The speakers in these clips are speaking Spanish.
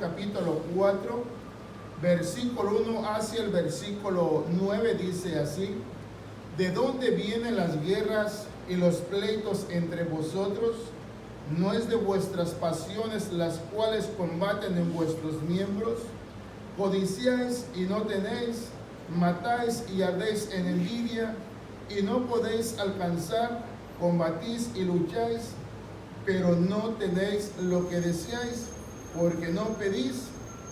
capítulo 4, versículo 1 hacia el versículo 9, dice así: ¿De dónde vienen las guerras y los pleitos entre vosotros? ¿No es de vuestras pasiones las cuales combaten en vuestros miembros? Codiciáis y no tenéis, matáis y ardéis en envidia, y no podéis alcanzar, combatís y lucháis, pero no tenéis lo que deseáis, porque no pedís,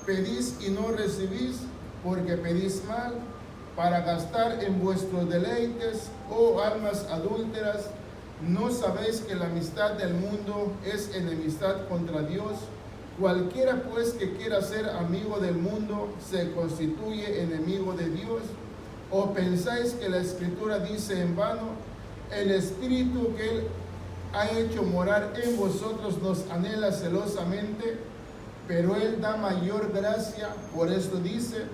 pedís y no recibís, porque pedís mal, para gastar en vuestros deleites, oh almas adúlteras. ¿No sabéis que la amistad del mundo es enemistad contra Dios? Cualquiera pues que quiera ser amigo del mundo se constituye enemigo de Dios. ¿O pensáis que la Escritura dice en vano: el Espíritu que Él ha hecho morar en vosotros nos anhela celosamente? Pero Él da mayor gracia. Por esto dice: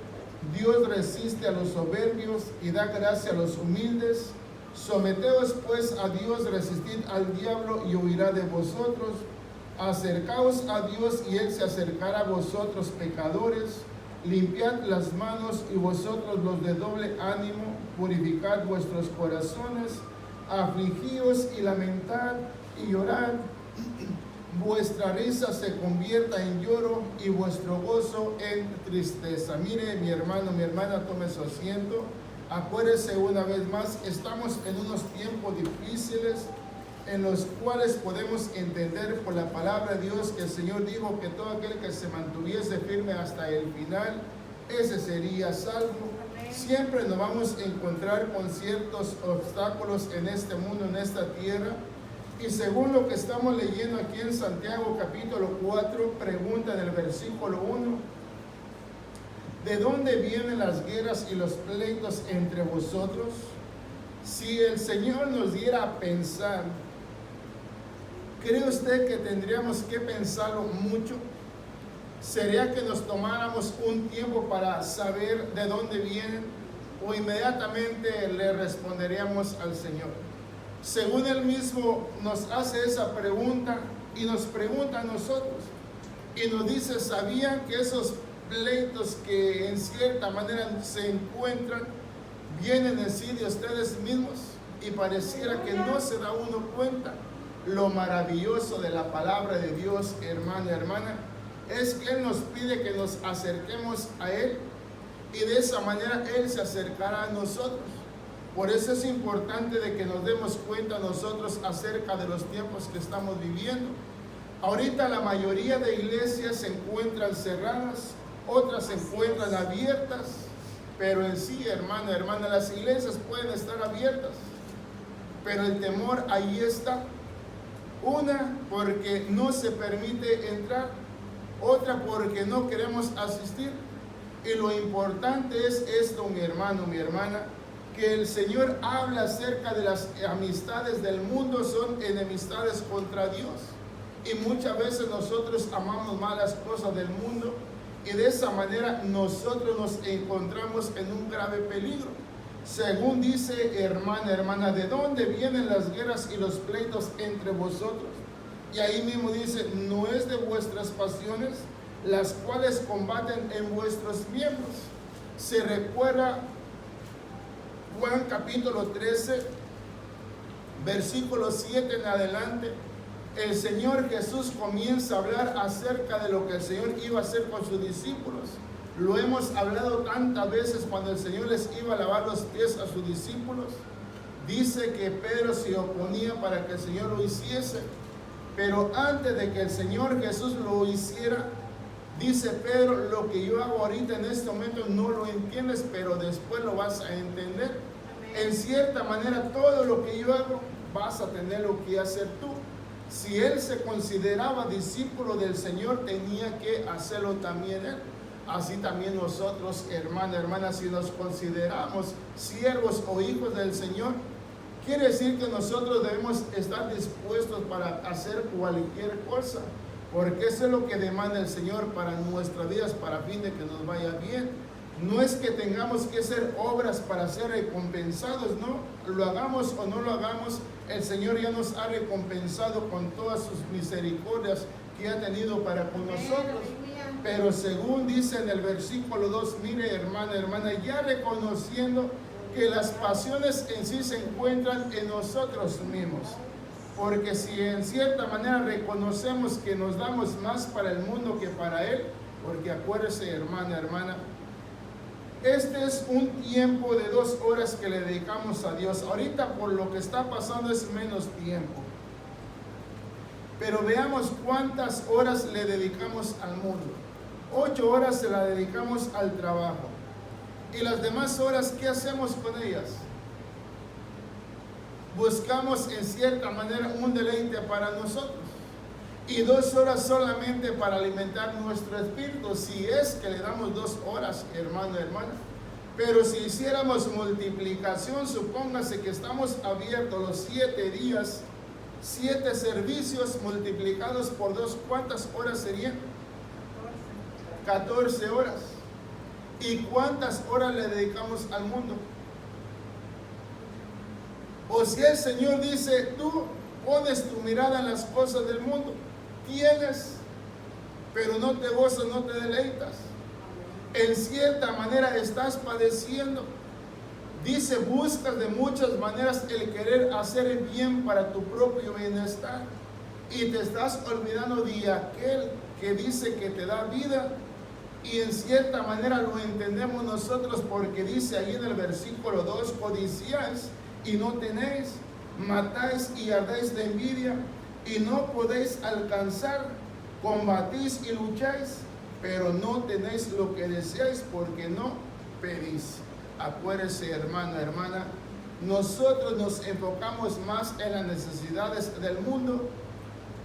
Dios resiste a los soberbios y da gracia a los humildes. Someteos pues a Dios, resistid al diablo y huirá de vosotros. Acercaos a Dios y Él se acercará a vosotros, pecadores. Limpiad las manos y vosotros los de doble ánimo, purificad vuestros corazones. Afligíos y lamentad y llorad. Vuestra risa se convierta en lloro y vuestro gozo en tristeza. Mire, mi hermano, mi hermana, tome su asiento. Acuérdese una vez más, estamos en unos tiempos difíciles en los cuales podemos entender por la palabra de Dios que el Señor dijo que todo aquel que se mantuviese firme hasta el final, ese sería salvo. Siempre nos vamos a encontrar con ciertos obstáculos en este mundo, en esta tierra. Y según lo que estamos leyendo aquí en Santiago capítulo 4, pregunta en el versículo 1: ¿de dónde vienen las guerras y los pleitos entre vosotros? Si el Señor nos diera a pensar, ¿cree usted que tendríamos que pensarlo mucho? ¿Sería que nos tomáramos un tiempo para saber de dónde vienen? ¿O inmediatamente le responderíamos al Señor? Según Él mismo nos hace esa pregunta y nos pregunta a nosotros. Y nos dice: ¿sabían que esos pleitos que en cierta manera se encuentran vienen en sí de ustedes mismos? Y pareciera que no se da uno cuenta. Lo maravilloso de la palabra de Dios, hermano y hermana, es que Él nos pide que nos acerquemos a Él, y de esa manera Él se acercará a nosotros. Por eso es importante de que nos demos cuenta nosotros acerca de los tiempos que estamos viviendo. Ahorita la mayoría de iglesias se encuentran cerradas, otras se encuentran abiertas, pero en sí, hermano, hermana, las iglesias pueden estar abiertas, pero el temor ahí está. Una, porque no se permite entrar; otra, porque no queremos asistir. Y lo importante es esto, mi hermano, mi hermana, que el Señor habla acerca de las amistades del mundo, son enemistades contra Dios. Y muchas veces nosotros amamos más las cosas del mundo, y de esa manera nosotros nos encontramos en un grave peligro. Según dice, hermana, hermana, ¿de dónde vienen las guerras y los pleitos entre vosotros? Y ahí mismo dice: ¿no es de vuestras pasiones las cuales combaten en vuestros miembros? Se recuerda Juan capítulo 13, versículo 7 en adelante. El Señor Jesús comienza a hablar acerca de lo que el Señor iba a hacer con sus discípulos. Lo hemos hablado tantas veces cuando el Señor les iba a lavar los pies a sus discípulos. Dice que Pedro se oponía para que el Señor lo hiciese. Pero antes de que el Señor Jesús lo hiciera, dice Pedro: lo que yo hago ahorita en este momento no lo entiendes, pero después lo vas a entender. En cierta manera, todo lo que yo hago vas a tener lo que hacer tú. Si él se consideraba discípulo del Señor, tenía que hacerlo también él. Así también nosotros, hermana, hermana, si nos consideramos siervos o hijos del Señor, quiere decir que nosotros debemos estar dispuestos para hacer cualquier cosa, porque eso es lo que demanda el Señor para nuestras vidas, para fin de que nos vaya bien. No es que tengamos que hacer obras para ser recompensados, no. Lo hagamos o no lo hagamos, el Señor ya nos ha recompensado con todas sus misericordias que ha tenido para con nosotros. Pero según dice en el versículo 2, mire hermana, ya reconociendo que las pasiones en sí se encuentran en nosotros mismos. Porque si en cierta manera reconocemos que nos damos más para el mundo que para Él, porque acuérdese hermana, este es un tiempo de 2 horas que le dedicamos a Dios. Ahorita por lo que está pasando es menos tiempo. Pero veamos cuántas horas le dedicamos al mundo. 8 horas se la dedicamos al trabajo. Y las demás horas, ¿qué hacemos con ellas? Buscamos en cierta manera un deleite para nosotros. Y 2 horas solamente para alimentar nuestro espíritu, si es que le damos 2 horas, hermano. Pero si hiciéramos multiplicación, supóngase que estamos abiertos los 7 días, 7 servicios multiplicados por 2, ¿cuántas horas serían? 14 horas. ¿Y cuántas horas le dedicamos al mundo? O si el Señor dice, tú pones tu mirada en las cosas del mundo, tienes, pero no te gozas, no te deleitas. En cierta manera estás padeciendo. Dice, buscas de muchas maneras el querer hacer el bien para tu propio bienestar. Y te estás olvidando de aquel que dice que te da vida. Y en cierta manera lo entendemos nosotros porque dice ahí en el versículo 2, codiciáis y no tenéis, matáis y ardáis de envidia y no podéis alcanzar, combatís y lucháis, pero no tenéis lo que deseáis porque no pedís. Acuérdese hermana, nosotros nos enfocamos más en las necesidades del mundo,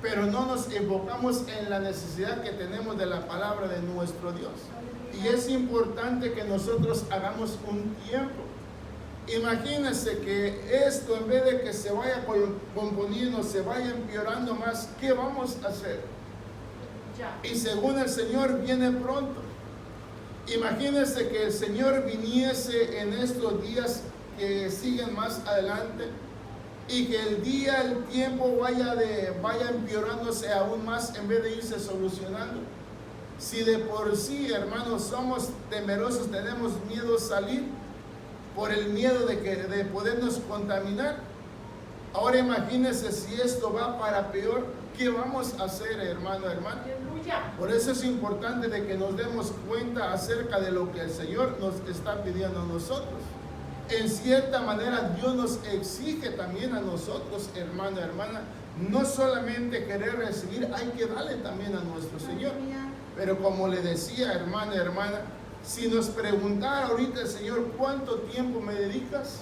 pero no nos enfocamos en la necesidad que tenemos de la palabra de nuestro Dios. Y es importante que nosotros hagamos un tiempo. Imagínense que esto, en vez de que se vaya componiendo, se vaya empeorando más, ¿qué vamos a hacer? Y según el Señor viene pronto. Imagínense que el Señor viniese en estos días que siguen más adelante y que el tiempo vaya empeorándose aún más en vez de irse solucionando. Si de por sí, hermanos, somos temerosos, tenemos miedo a salir por el miedo de podernos contaminar. Ahora imagínense si esto va para peor, ¿qué vamos a hacer, hermano? Por eso es importante de que nos demos cuenta acerca de lo que el Señor nos está pidiendo a nosotros. En cierta manera Dios nos exige también a nosotros, hermano, no solamente querer recibir, hay que darle también a nuestro Señor. Pero como le decía, hermana, si nos preguntara ahorita el Señor, ¿cuánto tiempo me dedicas?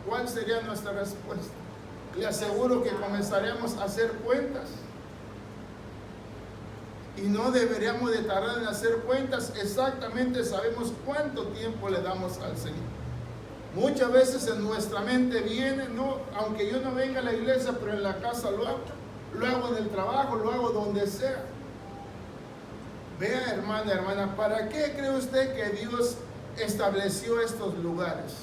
¿Cuál sería nuestra respuesta? Le aseguro que comenzaríamos a hacer cuentas. Y no deberíamos de tardar en hacer cuentas. Exactamente sabemos cuánto tiempo le damos al Señor. Muchas veces en nuestra mente viene, no, aunque yo no venga a la iglesia, pero en la casa lo hago en el trabajo, lo hago donde sea. Vea, hermana, ¿para qué cree usted que Dios estableció estos lugares?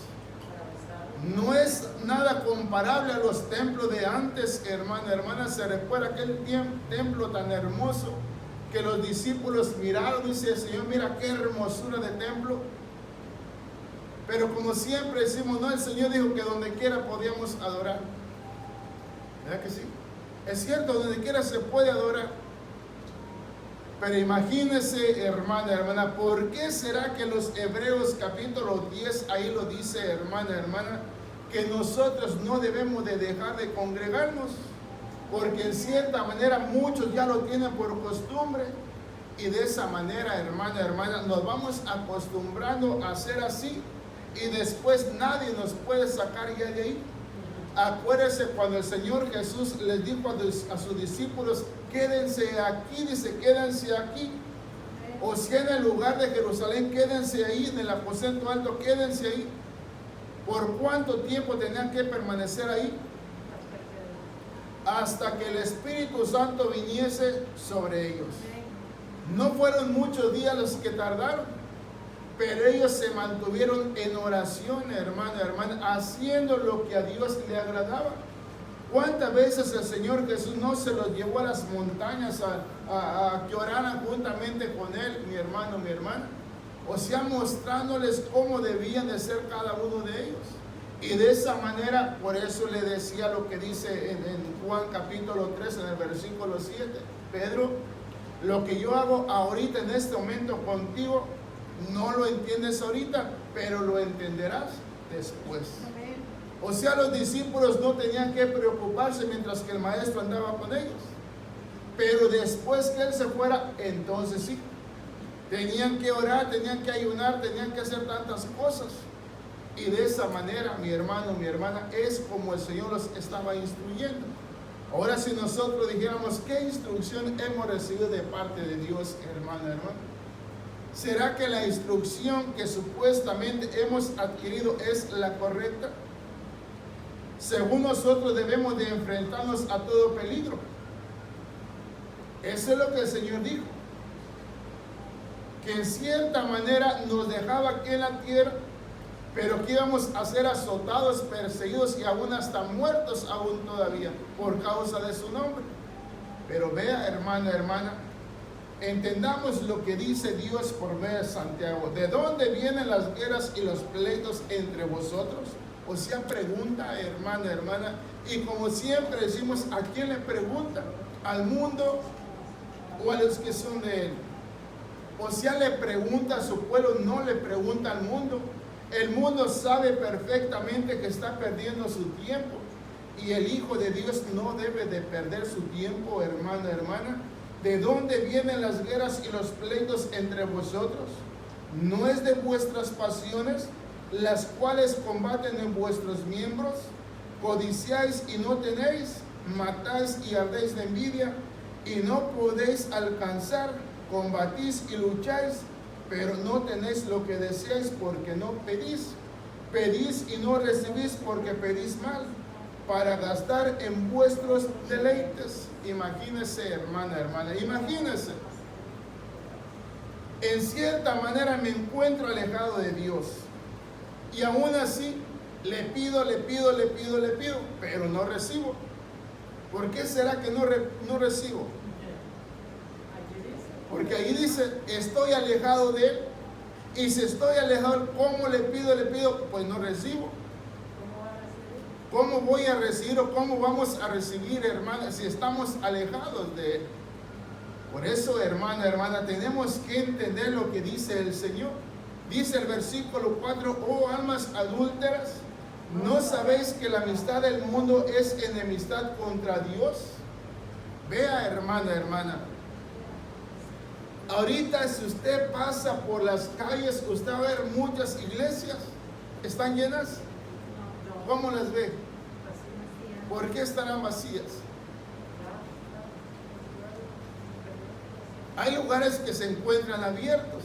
No es nada comparable a los templos de antes, hermana. Se recuerda aquel templo tan hermoso que los discípulos miraron y dice, Señor, mira qué hermosura de templo. Pero como siempre decimos, no, el Señor dijo que donde quiera podíamos adorar. ¿Verdad que sí? Es cierto, donde quiera se puede adorar. Pero imagínese, hermana, ¿por qué será que los Hebreos capítulo 10, ahí lo dice, hermana, que nosotros no debemos de dejar de congregarnos? Porque en cierta manera muchos ya lo tienen por costumbre. Y de esa manera, hermana, nos vamos acostumbrando a hacer así. Y después nadie nos puede sacar ya de ahí. Acuérdense cuando el Señor Jesús les dijo a sus discípulos, quédense aquí, dice, quédense aquí. O si en el lugar de Jerusalén, quédense ahí, en el aposento alto, quédense ahí. ¿Por cuánto tiempo tenían que permanecer ahí? Hasta que el Espíritu Santo viniese sobre ellos. No fueron muchos días los que tardaron, pero ellos se mantuvieron en oración, hermana, haciendo lo que a Dios le agradaba. ¿Cuántas veces el Señor Jesús no se los llevó a las montañas a que oraran juntamente con Él, mi hermano, mi hermana? O sea, mostrándoles cómo debían de ser cada uno de ellos. Y de esa manera, por eso le decía lo que dice en Juan capítulo 3, en el versículo 7. Pedro, lo que yo hago ahorita en este momento contigo, no lo entiendes ahorita, pero lo entenderás después. O sea, los discípulos no tenían que preocuparse mientras que el maestro andaba con ellos. Pero después que él se fuera, entonces sí. Tenían que orar, tenían que ayunar, tenían que hacer tantas cosas. Y de esa manera, mi hermano, mi hermana, es como el Señor los estaba instruyendo. Ahora, si nosotros dijéramos, ¿qué instrucción hemos recibido de parte de Dios, hermano, hermano? ¿Será que la instrucción que supuestamente hemos adquirido es la correcta? Según nosotros debemos de enfrentarnos a todo peligro. Eso es lo que el Señor dijo. Que en cierta manera nos dejaba aquí en la tierra, pero que íbamos a ser azotados, perseguidos y aún hasta muertos aún todavía por causa de su nombre. Pero vea, hermano, hermana, entendamos lo que dice Dios por medio de Santiago. ¿De dónde vienen las guerras y los pleitos entre vosotros? O sea, pregunta, hermano, hermana. Y como siempre decimos, ¿a quién le pregunta? ¿Al mundo o a los que son de él? O sea, le pregunta a su pueblo, no le pregunta al mundo. El mundo sabe perfectamente que está perdiendo su tiempo. Y el Hijo de Dios no debe de perder su tiempo, hermano, hermana. ¿De dónde vienen las guerras y los pleitos entre vosotros? ¿No es de vuestras pasiones, las cuales combaten en vuestros miembros? Codiciáis y no tenéis, matáis y ardéis de envidia, y no podéis alcanzar, combatís y lucháis, pero no tenéis lo que deseáis porque no pedís. Pedís y no recibís porque pedís mal, para gastar en vuestros deleites. Imagínese, hermana, hermana, imagínese. En cierta manera me encuentro alejado de Dios. Y aún así le pido, pero no recibo. ¿Por qué será que no recibo? Porque ahí dice, estoy alejado de Él. Y si estoy alejado, ¿cómo le pido? Pues no recibo. ¿Cómo voy a recibir o cómo vamos a recibir, hermana, si estamos alejados de Él? Por eso, hermana, hermana, tenemos que entender lo que dice el Señor. Dice el versículo 4, oh almas adúlteras, ¿no sabéis que la amistad del mundo es enemistad contra Dios? Vea, hermana, hermana. Ahorita si usted pasa por las calles, usted va a ver muchas iglesias. ¿Están llenas? ¿Cómo las ve? ¿Por qué estarán vacías? Hay lugares que se encuentran abiertos.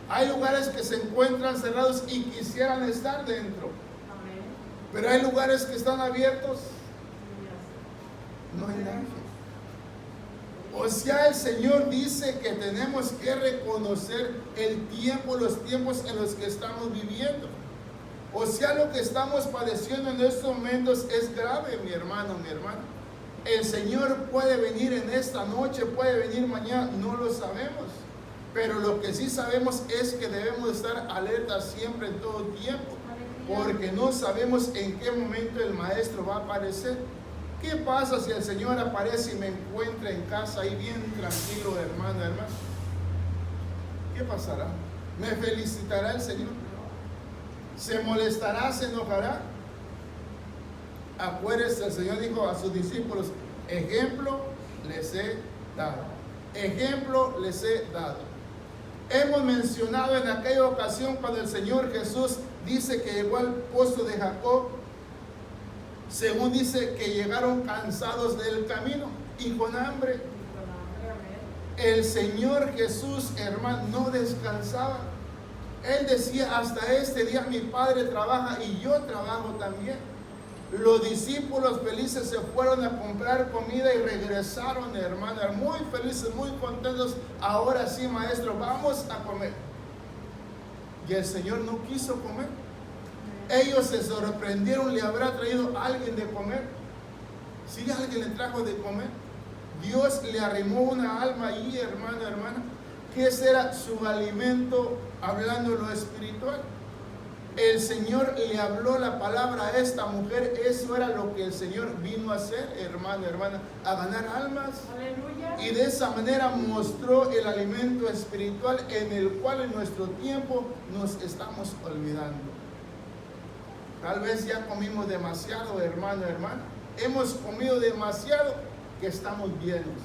Hay lugares que se encuentran cerrados y quisieran estar dentro. Pero hay lugares que están abiertos. No hay nadie. O sea, el Señor dice que tenemos que reconocer el tiempo, los tiempos en los que estamos viviendo. O sea, lo que estamos padeciendo en estos momentos es grave, mi hermano, mi hermana. El Señor puede venir en esta noche, puede venir mañana, no lo sabemos. Pero lo que sí sabemos es que debemos estar alertas siempre en todo tiempo. Porque no sabemos en qué momento el Maestro va a aparecer. ¿Qué pasa si el Señor aparece y me encuentra en casa ahí bien tranquilo, hermano, hermano? ¿Qué pasará? ¿Me felicitará el Señor? ¿Se molestará? ¿Se enojará? Acuérdense, el Señor dijo a sus discípulos, ejemplo les he dado. Ejemplo les he dado. Hemos mencionado en aquella ocasión cuando el Señor Jesús dice que llegó al pozo de Jacob. Según dice que llegaron cansados del camino y con hambre. El Señor Jesús, hermano, no descansaba. Él decía, hasta este día mi Padre trabaja y yo trabajo también. Los discípulos felices se fueron a comprar comida y regresaron, hermano, muy felices, muy contentos. Ahora sí, Maestro, vamos a comer. Y el Señor no quiso comer. Ellos se sorprendieron, ¿le habrá traído alguien de comer? Si alguien le trajo de comer, Dios le arrimó una alma ahí, hermano, hermana, que ese era su alimento, hablando lo espiritual. El Señor le habló la palabra a esta mujer, eso era lo que el Señor vino a hacer, hermano, hermana, a ganar almas. Aleluya. Y de esa manera mostró el alimento espiritual en el cual en nuestro tiempo nos estamos olvidando. Tal vez ya comimos demasiado, hermano, hermana. Hemos comido demasiado que estamos llenos.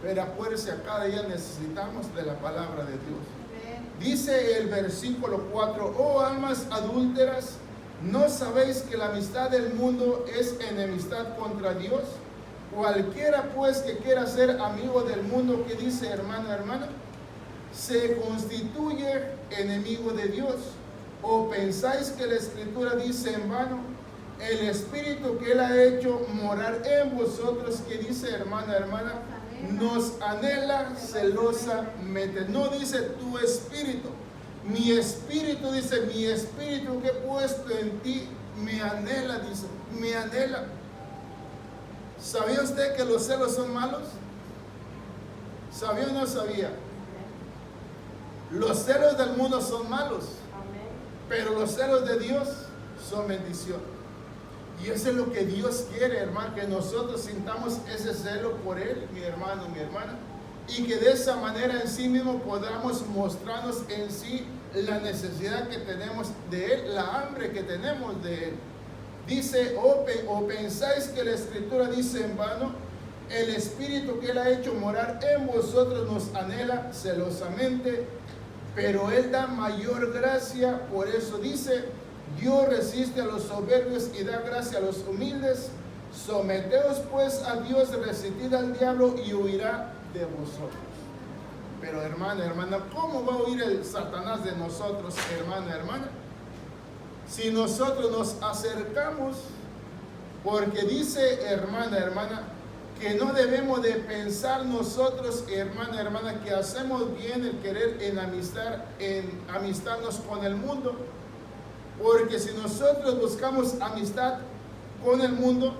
Pero acuérdense, a cada día necesitamos de la palabra de Dios. Dice el versículo 4, oh almas adúlteras, ¿no sabéis que la amistad del mundo es enemistad contra Dios? Cualquiera pues que quiera ser amigo del mundo, que dice hermano, hermana, se constituye enemigo de Dios. ¿O pensáis que la Escritura dice en vano, el Espíritu que Él ha hecho morar en vosotros, que dice hermana, hermana, nos anhela celosamente? No dice tu espíritu, mi espíritu, dice mi espíritu que he puesto en ti, me anhela, dice, me anhela. ¿Sabía usted que los celos son malos? ¿Sabía o no sabía? Los celos del mundo son malos, pero los celos de Dios son bendición. Y eso es lo que Dios quiere, hermano, que nosotros sintamos ese celo por Él, mi hermano, mi hermana, y que de esa manera en sí mismo podamos mostrarnos en sí la necesidad que tenemos de Él, la hambre que tenemos de Él. Dice, o pensáis que la Escritura dice en vano, el Espíritu que Él ha hecho morar en vosotros nos anhela celosamente, pero Él da mayor gracia. Por eso dice, Dios resiste a los soberbios y da gracia a los humildes. Someteos pues a Dios, resistid al diablo y huirá de vosotros. Pero hermana, hermana, ¿cómo va a huir el Satanás de nosotros, hermana, hermana? Si nosotros nos acercamos, porque dice, hermana, hermana, que no debemos de pensar nosotros, hermana, hermana, que hacemos bien el querer en amistarnos con el mundo. Porque si nosotros buscamos amistad con el mundo,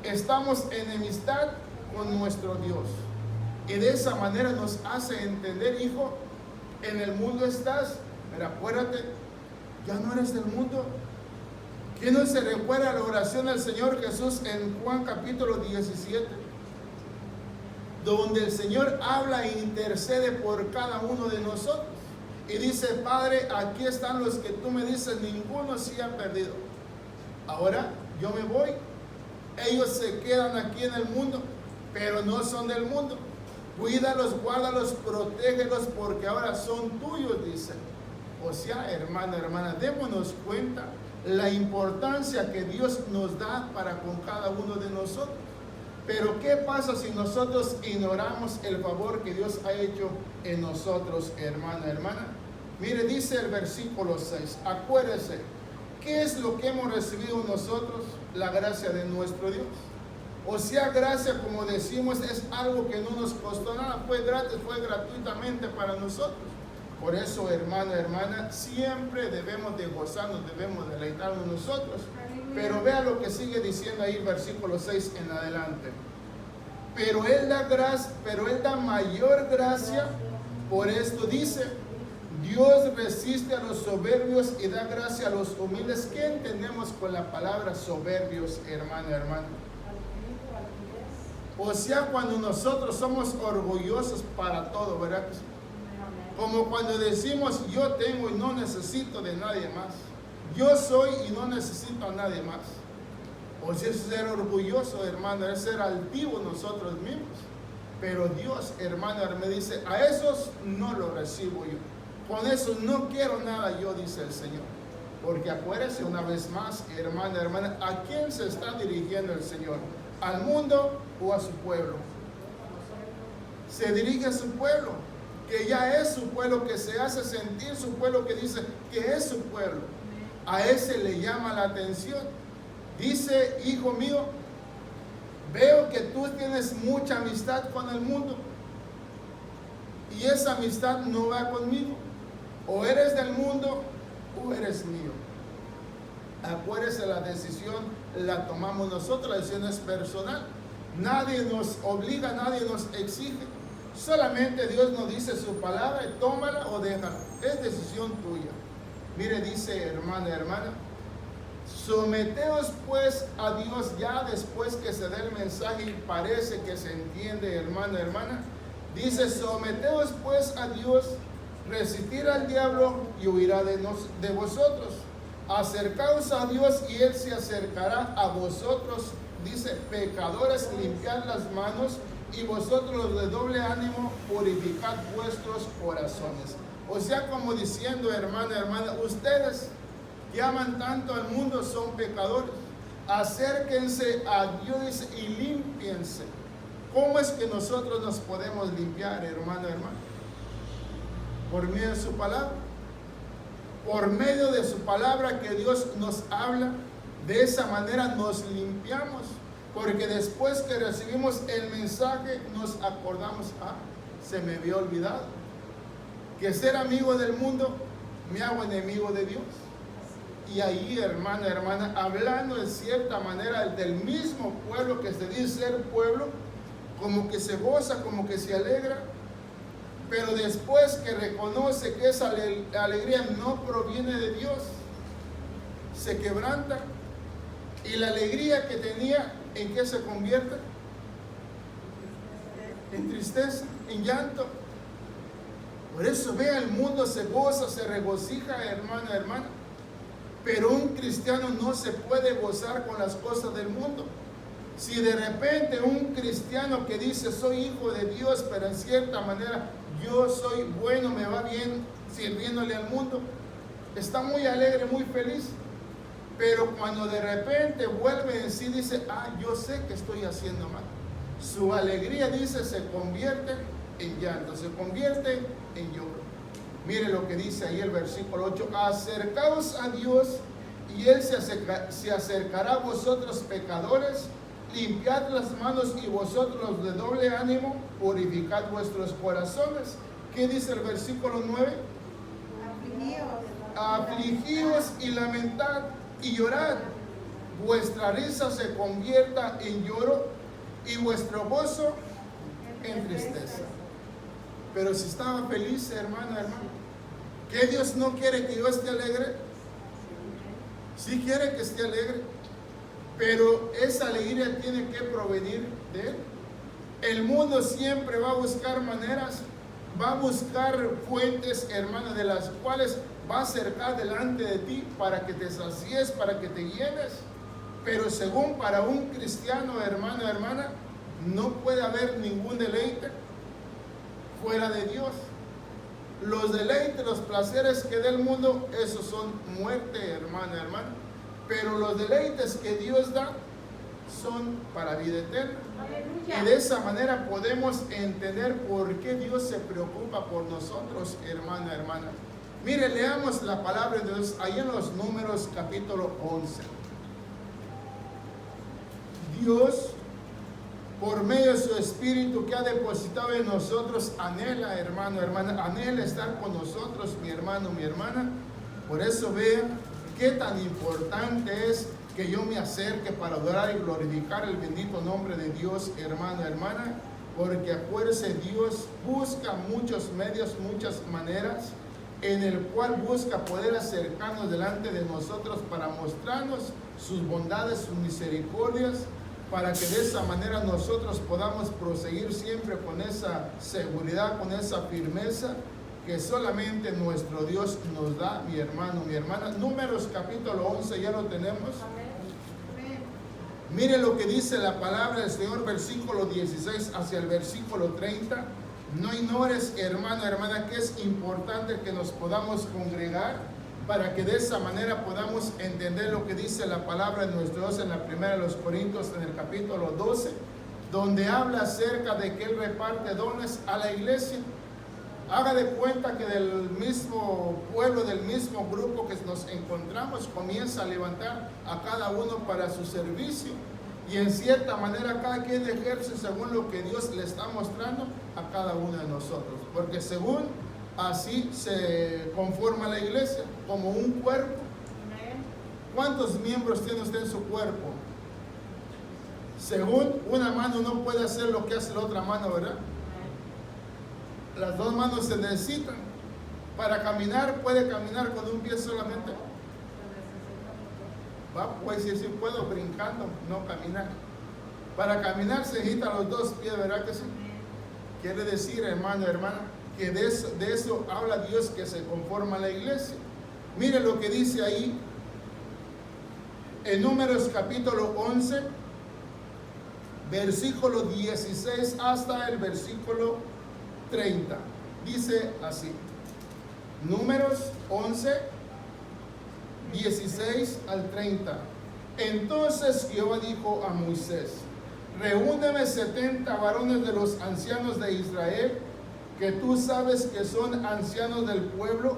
estamos en enemistad con nuestro Dios. Y de esa manera nos hace entender, hijo, en el mundo estás, pero acuérdate, ya no eres del mundo. ¿Quién no se recuerda la oración del Señor Jesús en Juan capítulo 17? Donde el Señor habla e intercede por cada uno de nosotros. Y dice, Padre, aquí están los que tú me dices, ninguno se ha perdido. Ahora yo me voy, ellos se quedan aquí en el mundo, pero no son del mundo. Cuídalos, guárdalos, protégelos, porque ahora son tuyos, dice. O sea, hermana, hermana, démonos cuenta la importancia que Dios nos da para con cada uno de nosotros. Pero ¿qué pasa si nosotros ignoramos el favor que Dios ha hecho en nosotros, hermana, hermana? Mire, dice el versículo 6, acuérdese, ¿qué es lo que hemos recibido nosotros? La gracia de nuestro Dios. O sea, gracia, como decimos, es algo que no nos costó nada, fue gratis, fue gratuitamente para nosotros. Por eso, hermana, hermana, siempre debemos de gozarnos, debemos de deleitarnos nosotros. Pero vea lo que sigue diciendo ahí, versículo 6 en adelante. Pero Él da mayor gracia. Por esto dice, Dios resiste a los soberbios y da gracia a los humildes. ¿Qué entendemos con la palabra soberbios, hermana, hermana? O sea, cuando nosotros somos orgullosos para todo, ¿verdad? Como cuando decimos, yo tengo y no necesito de nadie más. Yo soy y no necesito a nadie más. O sea, es ser orgulloso, hermano, es ser altivo nosotros mismos. Pero Dios, hermano, me dice, a esos no los recibo yo. Con eso no quiero nada yo, dice el Señor. Porque acuérdese una vez más, hermana, hermana, ¿a quién se está dirigiendo el Señor? ¿Al mundo o a su pueblo? Se dirige a su pueblo, que ya es su pueblo, que se hace sentir su pueblo, que dice que es su pueblo. A ese le llama la atención. Dice, hijo mío, veo que tú tienes mucha amistad con el mundo y esa amistad no va conmigo. O eres del mundo o eres mío. Acuérdese la decisión la tomamos nosotros. La decisión es personal. Nadie nos obliga, nadie nos exige. Solamente Dios nos dice su palabra y tómala o déjala. Es decisión tuya. Mire, dice hermana, someteos pues a Dios. Ya después que se dé el mensaje y parece que se entiende, hermana, dice, someteos pues a Dios, resistir al diablo y huirá de vosotros. Acercaos a Dios y Él se acercará a vosotros. Dice, pecadores, limpiad las manos, y vosotros los de doble ánimo, purificad vuestros corazones. O sea, como diciendo, hermana, ustedes que aman tanto al mundo son pecadores. Acérquense a Dios y límpiense. ¿Cómo es que nosotros nos podemos limpiar, hermano? Por medio de su palabra. Por medio de su palabra que Dios nos habla. De esa manera nos limpiamos. Porque después que recibimos el mensaje, nos acordamos, se me había olvidado que ser amigo del mundo me hago enemigo de Dios. Y ahí, hermana, hablando en cierta manera del mismo pueblo que se dice ser pueblo, como que se goza, como que se alegra, pero después que reconoce que esa alegría no proviene de Dios, se quebranta. Y la alegría que tenía, ¿en qué se convierte? En tristeza, en llanto. Por eso, vea, el mundo se goza, se regocija, hermana. Pero un cristiano no se puede gozar con las cosas del mundo. Si de repente un cristiano que dice, soy hijo de Dios, pero en cierta manera yo soy bueno, me va bien sirviéndole al mundo, está muy alegre, muy feliz. Pero cuando de repente vuelve en sí, dice, yo sé que estoy haciendo mal. Su alegría, dice, se convierte en llanto, se convierte en lloro. Mire lo que dice ahí el versículo 8. Acercaos a Dios y Él se acercará a vosotros, pecadores. Limpiad las manos, y vosotros los de doble ánimo, purificad vuestros corazones. ¿Qué dice el versículo 9? Afligíos y lamentad y llorad, vuestra risa se convierta en lloro y vuestro gozo en tristeza. Pero si estaba feliz, hermano, ¿que Dios no quiere que yo esté alegre? Sí quiere que esté alegre, pero esa alegría tiene que provenir de Él. El mundo siempre va a buscar maneras, va a buscar fuentes, hermano, de las cuales va a acercar delante de ti para que te sacies, para que te llenes. Pero según para un cristiano, hermana, no puede haber ningún deleite fuera de Dios. Los deleites, los placeres que da el mundo, esos son muerte, hermana. Pero los deleites que Dios da son para vida eterna. Aleluya. Y de esa manera podemos entender por qué Dios se preocupa por nosotros, hermana. Mire, leamos la palabra de Dios ahí en los Números capítulo 11. Dios, por medio de su Espíritu que ha depositado en nosotros, anhela, hermana, anhela estar con nosotros, mi hermano, mi hermana. Por eso vean qué tan importante es que yo me acerque para adorar y glorificar el bendito nombre de Dios, hermana, porque acuérdese, Dios busca muchos medios, muchas maneras, en el cual busca poder acercarnos delante de nosotros para mostrarnos sus bondades, sus misericordias, para que de esa manera nosotros podamos proseguir siempre con esa seguridad, con esa firmeza que solamente nuestro Dios nos da, mi hermano, mi hermana. Números capítulo 11, ya lo tenemos. Mire lo que dice la palabra del Señor, versículo 16 hacia el versículo 30. No ignores, hermana, que es importante que nos podamos congregar para que de esa manera podamos entender lo que dice la palabra de nuestro Dios en la primera de los Corintios, en el capítulo 12, donde habla acerca de que Él reparte dones a la iglesia. Haga de cuenta que del mismo pueblo, del mismo grupo que nos encontramos, comienza a levantar a cada uno para su servicio. Y en cierta manera cada quien ejerce según lo que Dios le está mostrando a cada uno de nosotros. Porque según así se conforma la iglesia, como un cuerpo. ¿Cuántos miembros tiene usted en su cuerpo? Según una mano no puede hacer lo que hace la otra mano, ¿verdad? Las dos manos se necesitan. Para caminar, puede caminar con un pie solamente. Puede decir, sí puedo, brincando, no caminar. Para caminar se necesitan los dos pies, ¿verdad que sí? Quiere decir, hermano, hermana, que de eso habla Dios, que se conforma a la iglesia. Mire lo que dice ahí en Números capítulo 11, versículo 16 hasta el versículo 30. Dice así: Números 11, 16 al 30. Entonces Jehová dijo a Moisés: reúneme 70 varones de los ancianos de Israel, que tú sabes que son ancianos del pueblo,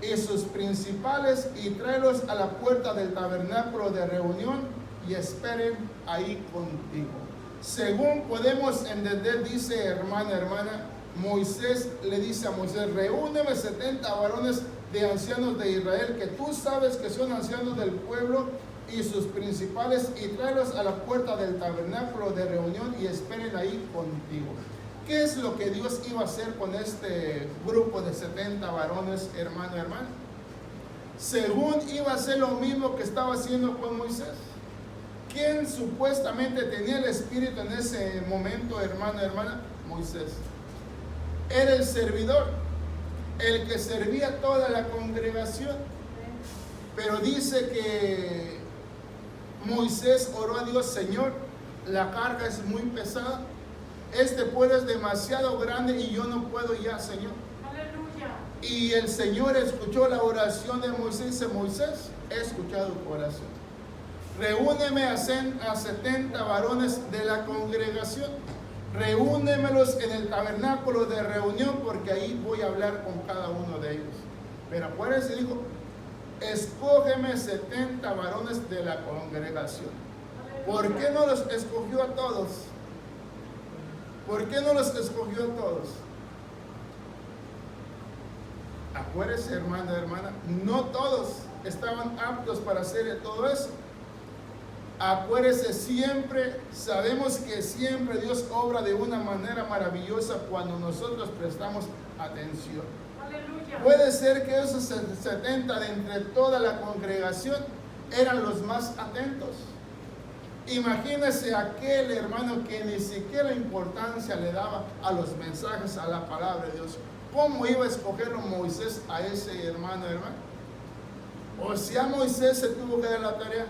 y sus principales, y tráelos a la puerta del tabernáculo de reunión, y esperen ahí contigo. Según podemos entender, dice hermana, Moisés le dice a Moisés: reúneme 70 varones de ancianos de Israel, que tú sabes que son ancianos del pueblo, y sus principales, y tráelos a la puerta del tabernáculo de reunión, y esperen ahí contigo. ¿Qué es lo que Dios iba a hacer con este grupo de 70 varones, hermano? Según iba a hacer lo mismo que estaba haciendo con Moisés. ¿Quién supuestamente tenía el espíritu en ese momento, hermano, Moisés. Era el servidor, el que servía a toda la congregación. Pero dice que Moisés oró a Dios: Señor, la carga es muy pesada, este pueblo es demasiado grande y yo no puedo ya, Señor. Aleluya. Y el Señor escuchó la oración de Moisés y dice: Moisés, he escuchado tu oración. Reúneme a 70 varones de la congregación. Reúnemelos en el tabernáculo de reunión, porque ahí voy a hablar con cada uno de ellos. Pero acuérdense, dijo: escógeme 70 varones de la congregación. ¿Por qué no los escogió a todos? ¿Por qué no los escogió a todos? Acuérdese, hermano, no todos estaban aptos para hacer todo eso. Acuérdese, siempre, sabemos que siempre Dios obra de una manera maravillosa cuando nosotros prestamos atención. Aleluya. Puede ser que esos 70 de entre toda la congregación eran los más atentos. Imagínese aquel hermano que ni siquiera importancia le daba a los mensajes, a la palabra de Dios. ¿Cómo iba a escogerlo Moisés a ese hermano? O sea, Moisés se tuvo que dar la tarea: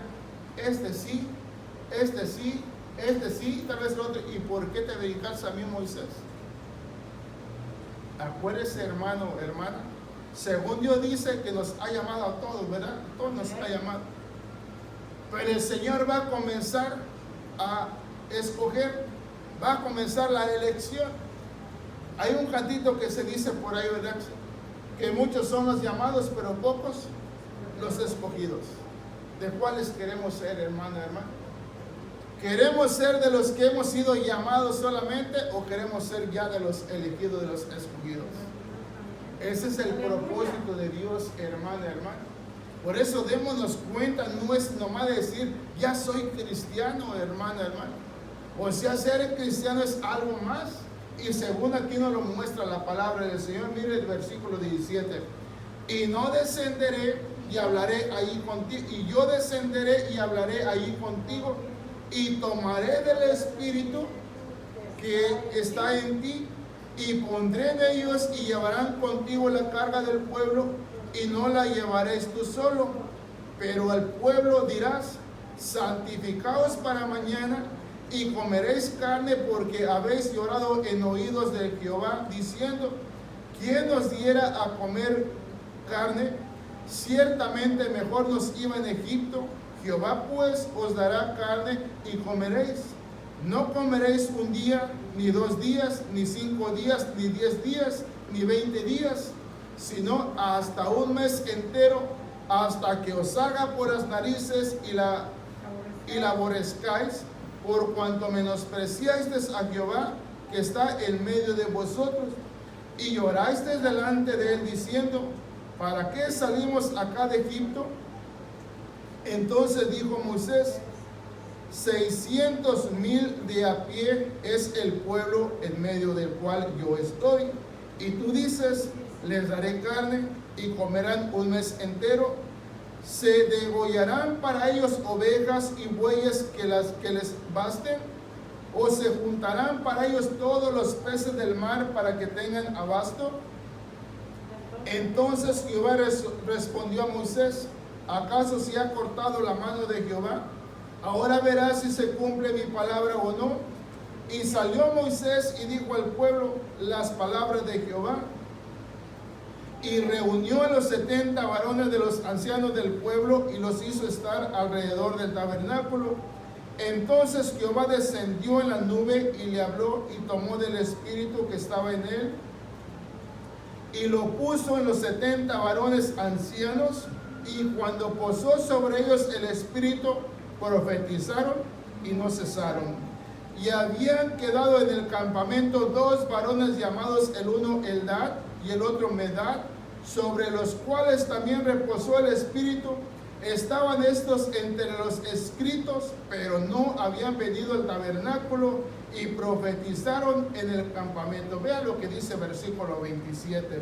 este sí, tal vez el otro. ¿Y por qué te dedicas a mí, Moisés? Acuérdese, hermano, según Dios dice que nos ha llamado a todos, ¿verdad? Todos nos ha llamado. Pero el Señor va a comenzar a escoger, va a comenzar la elección. Hay un cantito que se dice por ahí, ¿verdad? Que muchos son los llamados, pero pocos los escogidos. ¿De cuáles queremos ser, hermano? ¿Queremos ser de los que hemos sido llamados solamente, o queremos ser ya de los elegidos, de los escogidos? Ese es el propósito de Dios, hermano. Por eso démonos cuenta, no es nomás decir: ya soy cristiano, hermano. O sea, ser cristiano es algo más. Y según aquí nos lo muestra la palabra del Señor. Mire el versículo 17: y no descenderé y hablaré ahí contigo, y yo descenderé y hablaré ahí contigo, y tomaré del espíritu que está en ti, y pondré en ellos, y llevarán contigo la carga del pueblo, y no la llevaréis tú solo, pero al pueblo dirás: santificaos para mañana, y comeréis carne, porque habéis llorado en oídos de Jehová, diciendo: ¿quién nos diera a comer carne? Ciertamente mejor nos iba en Egipto. Jehová pues os dará carne y comeréis. No comeréis un día, ni 2 días, ni 5 días, ni 10 días, ni 20 días, sino hasta un mes entero, hasta que os haga por las narices y la aborrezcáis, por cuanto menospreciasteis a Jehová, que está en medio de vosotros, y llorasteis delante de él, diciendo: ¿para qué salimos acá de Egipto? Entonces dijo Moisés: 600,000 de a pie es el pueblo en medio del cual yo estoy. Y tú dices: les daré carne y comerán un mes entero. ¿Se degollarán para ellos ovejas y bueyes que les basten? ¿O se juntarán para ellos todos los peces del mar para que tengan abasto? Entonces Jehová respondió a Moisés: ¿acaso se ha cortado la mano de Jehová? Ahora verás si se cumple mi palabra o no. Y salió Moisés y dijo al pueblo las palabras de Jehová. Y reunió a los 70 varones de los ancianos del pueblo y los hizo estar alrededor del tabernáculo. Entonces Jehová descendió en la nube y le habló, y tomó del espíritu que estaba en él y lo puso en los 70 varones ancianos. Y cuando posó sobre ellos el espíritu, profetizaron y no cesaron. Y habían quedado en el campamento 2 varones llamados, el uno Eldad y el otro Medad, sobre los cuales también reposó el espíritu. Estaban estos entre los escritos, pero no habían venido al tabernáculo, y profetizaron en el campamento. Vean lo que dice versículo 27.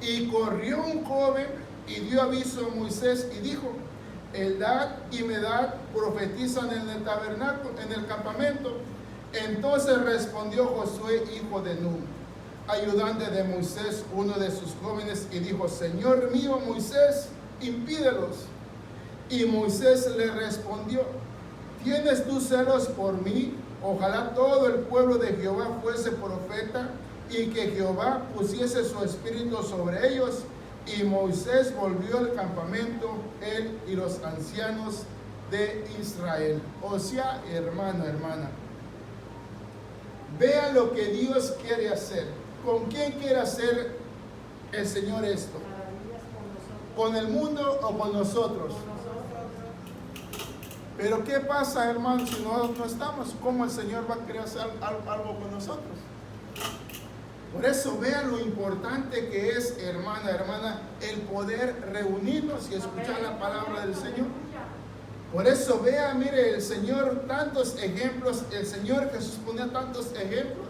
Y corrió un joven y dio aviso a Moisés y dijo: Eldad y Medad profetizan en el tabernáculo, en el campamento. Entonces respondió Josué, hijo de Nun, ayudante de Moisés, uno de sus jóvenes, y dijo: Señor mío Moisés, impídelos. Y Moisés le respondió: ¿tienes tú celos por mí? Ojalá todo el pueblo de Jehová fuese profeta, y que Jehová pusiese su espíritu sobre ellos. Y Moisés volvió al campamento, él y los ancianos de Israel. O sea, hermano, hermana, vean lo que Dios quiere hacer. ¿Con quién quiere hacer el Señor esto? ¿Con el mundo o con nosotros? Pero ¿qué pasa, hermano, si no estamos? ¿Cómo el Señor va a querer hacer algo con nosotros? Por eso vean lo importante que es, hermana, hermana, el poder reunirnos y escuchar la palabra del Señor. Por eso vea, mire, el Señor tantos ejemplos, el Señor Jesús ponía tantos ejemplos,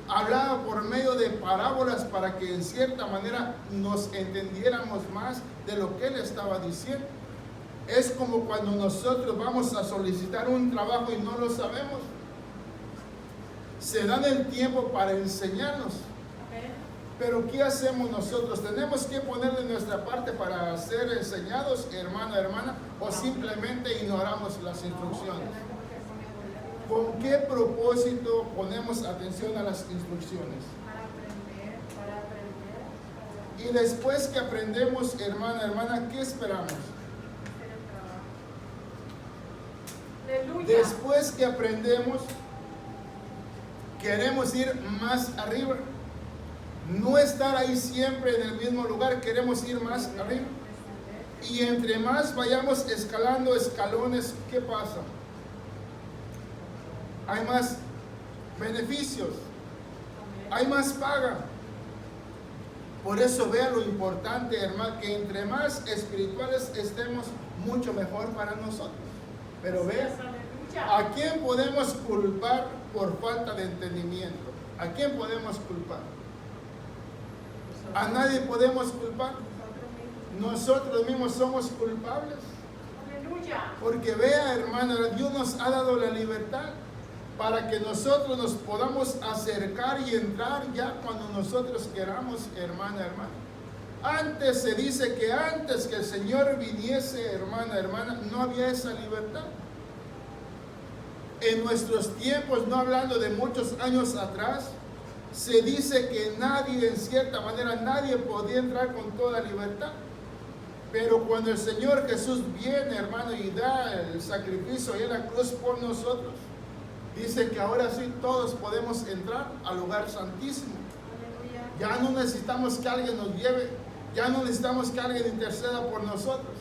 hablaba por medio de parábolas para que en cierta manera nos entendiéramos más de lo que Él estaba diciendo. Es como cuando nosotros vamos a solicitar un trabajo y no lo sabemos. Se dan el tiempo para enseñarnos. Pero ¿qué hacemos nosotros? ¿Tenemos que poner de nuestra parte para ser enseñados, hermano, hermana? ¿O simplemente ignoramos las instrucciones? ¿Con qué propósito ponemos atención a las instrucciones? Para aprender. Y después que aprendemos, hermana, hermana, ¿qué esperamos? Aleluya. Después que aprendemos, queremos ir más arriba. No estar ahí siempre en el mismo lugar, queremos ir más arriba. Y entre más vayamos escalando escalones, ¿qué pasa? Hay más beneficios, hay más paga. Por eso vean lo importante, hermano, que entre más espirituales estemos, mucho mejor para nosotros. Pero vean, ¿a quién podemos culpar por falta de entendimiento? ¿A quién podemos culpar? A nadie podemos culpar. Nosotros mismos somos culpables. Aleluya. Porque vea, hermano, Dios nos ha dado la libertad para que nosotros nos podamos acercar y entrar ya cuando nosotros queramos, hermana, hermana. Antes se dice que antes que el Señor viniese, hermana, hermana, no había esa libertad. En nuestros tiempos, no hablando de muchos años atrás, se dice que nadie, en cierta manera, nadie podía entrar con toda libertad. Pero cuando el Señor Jesús viene, hermano, y da el sacrificio y en la cruz por nosotros, dice que ahora sí todos podemos entrar al lugar santísimo. Ya no necesitamos que alguien nos lleve, ya no necesitamos que alguien interceda por nosotros.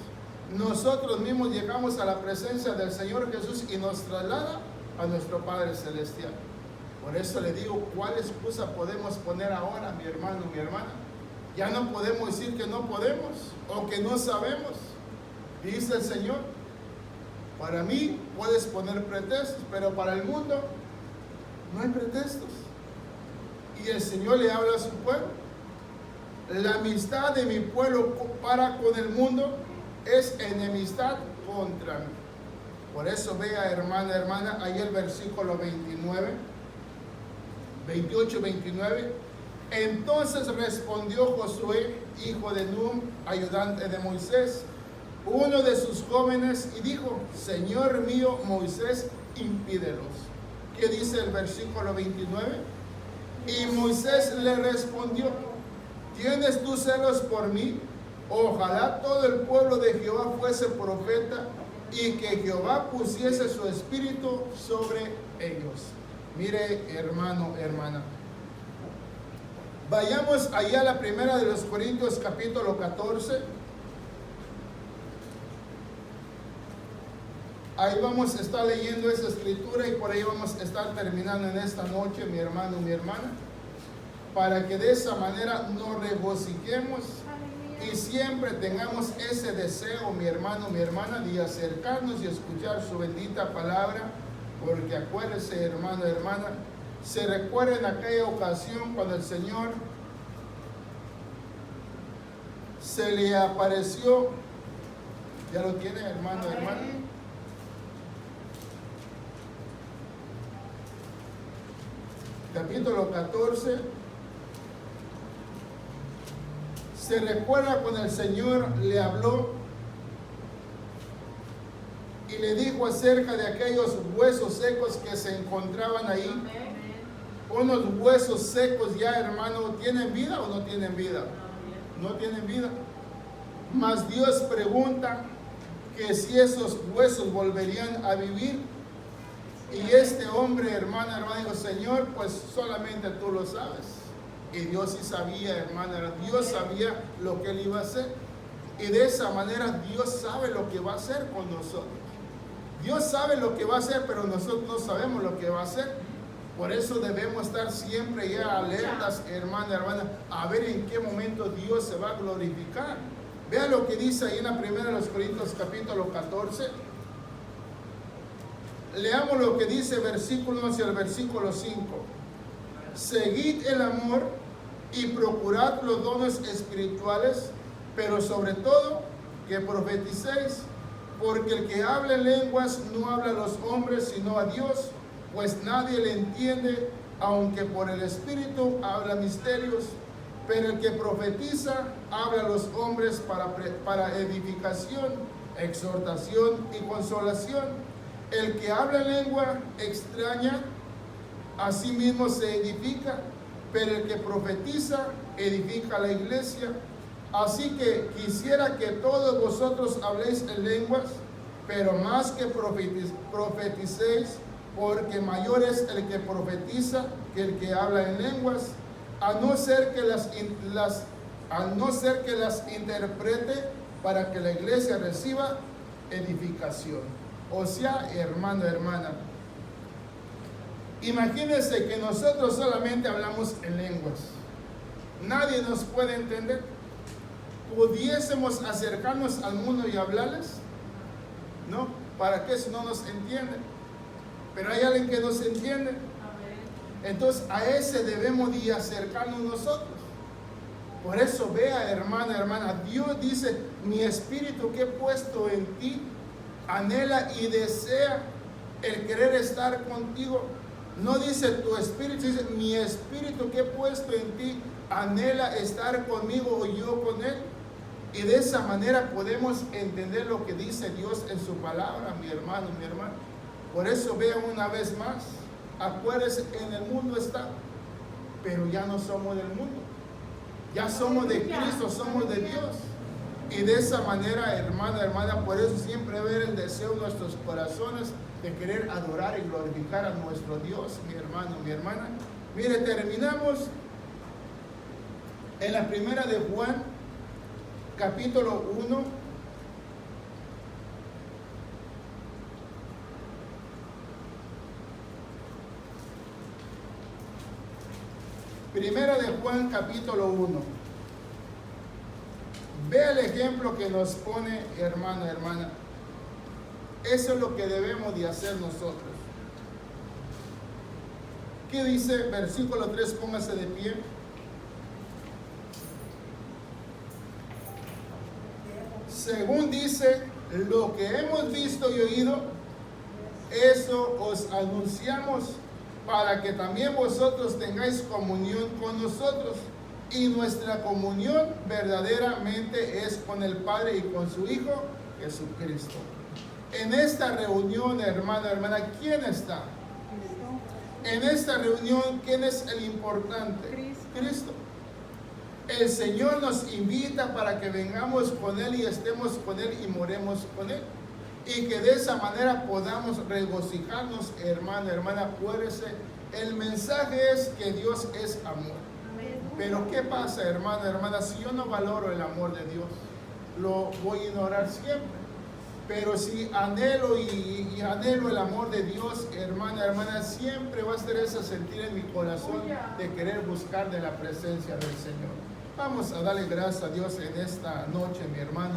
Nosotros mismos llegamos a la presencia del Señor Jesús y nos traslada a nuestro Padre Celestial. Por eso le digo, ¿cuál excusa podemos poner ahora, mi hermano, mi hermana? Ya no podemos decir que no podemos o que no sabemos. Dice el Señor, para mí puedes poner pretextos, pero para el mundo no hay pretextos. Y el Señor le habla a su pueblo. La amistad de mi pueblo para con el mundo es enemistad contra mí. Por eso vea, hermana, ahí el versículo 28, 29. Entonces respondió Josué, hijo de Nun, ayudante de Moisés, uno de sus jóvenes, y dijo, Señor mío Moisés, impídelos. ¿Qué dice el versículo 29? Y Moisés le respondió, ¿tienes tú celos por mí? Ojalá todo el pueblo de Jehová fuese profeta y que Jehová pusiese su espíritu sobre ellos. Mire, hermano, hermana. Vayamos allá a la primera de los Corintios, capítulo 14. Ahí vamos a estar leyendo esa escritura y por ahí vamos a estar terminando en esta noche, mi hermano, mi hermana, para que de esa manera nos regocijemos y siempre tengamos ese deseo, mi hermano, mi hermana, de acercarnos y escuchar su bendita palabra, porque acuérdese, hermano, hermana, se recuerda en aquella ocasión cuando el Señor se le apareció. ¿Ya lo tiene, hermano, hermana? Capítulo 14. Se recuerda cuando el Señor le habló y le dijo acerca de aquellos huesos secos que se encontraban ahí. Amén. Unos huesos secos ya, hermano, ¿tienen vida o no tienen vida? No tienen vida. Mas Dios pregunta que si esos huesos volverían a vivir. Y este hombre, hermana, dijo, Señor, pues solamente tú lo sabes. Y Dios sí sabía, hermana, Dios sabía lo que él iba a hacer. Y de esa manera Dios sabe lo que va a hacer con nosotros. Dios sabe lo que va a hacer, pero nosotros no sabemos lo que va a hacer. Por eso debemos estar siempre ya alertas, hermana, a ver en qué momento Dios se va a glorificar. Vea lo que dice ahí en la primera de los Corintios, capítulo 14. Leamos lo que dice versículo 11 al versículo 5. Seguid el amor y procurad los dones espirituales, pero sobre todo que profeticéis, porque el que habla en lenguas no habla a los hombres sino a Dios, pues nadie le entiende, aunque por el Espíritu habla misterios, pero el que profetiza habla a los hombres para edificación, exhortación y consolación. El que habla en lengua extraña, a sí mismo se edifica, pero el que profetiza edifica la iglesia. Así que quisiera que todos vosotros habléis en lenguas, pero más que profeticéis, porque mayor es el que profetiza que el que habla en lenguas, a no ser que las interprete, para que la iglesia reciba edificación. O sea, hermano, hermana, imagínense que nosotros solamente hablamos en lenguas. Nadie nos puede entender. ¿Pudiésemos acercarnos al mundo y hablarles? No, ¿para qué si no nos entienden? Pero hay alguien que nos entiende. Entonces a ese debemos de acercarnos nosotros. Por eso vea, hermana, Dios dice, mi espíritu que he puesto en ti anhela y desea el querer estar contigo. No dice tu espíritu, dice mi espíritu que he puesto en ti anhela estar conmigo o yo con él. Y de esa manera podemos entender lo que dice Dios en su palabra, mi hermano, mi hermana. Por eso vean una vez más, acuérdense, en el mundo está, pero ya no somos del mundo. Ya somos de Cristo, somos de Dios. Y de esa manera, hermana, por eso siempre ver el deseo en nuestros corazones de querer adorar y glorificar a nuestro Dios, mi hermano, mi hermana. Mire, terminamos en la primera de Juan, capítulo 1. Primera de Juan, capítulo 1. Ve el ejemplo que nos pone, hermano, hermana. Eso es lo que debemos de hacer nosotros. ¿Qué dice? Versículo 3, póngase de pie. Según dice, lo que hemos visto y oído, eso os anunciamos, para que también vosotros tengáis comunión con nosotros. Y nuestra comunión verdaderamente es con el Padre y con su Hijo Jesucristo. En esta reunión, hermano, hermana, ¿quién está? En esta reunión, ¿quién es el importante? Cristo. El Señor nos invita para que vengamos con Él y estemos con Él y moremos con Él. Y que de esa manera podamos regocijarnos, hermano, hermana. Acuérdese, el mensaje es que Dios es amor. Pero ¿qué pasa, hermano, hermana? Si yo no valoro el amor de Dios, lo voy a ignorar siempre. Pero si anhelo y anhelo el amor de Dios, hermana, hermana, siempre va a estar ese sentir en mi corazón de querer buscar de la presencia del Señor. Vamos a darle gracias a Dios en esta noche, mi hermano.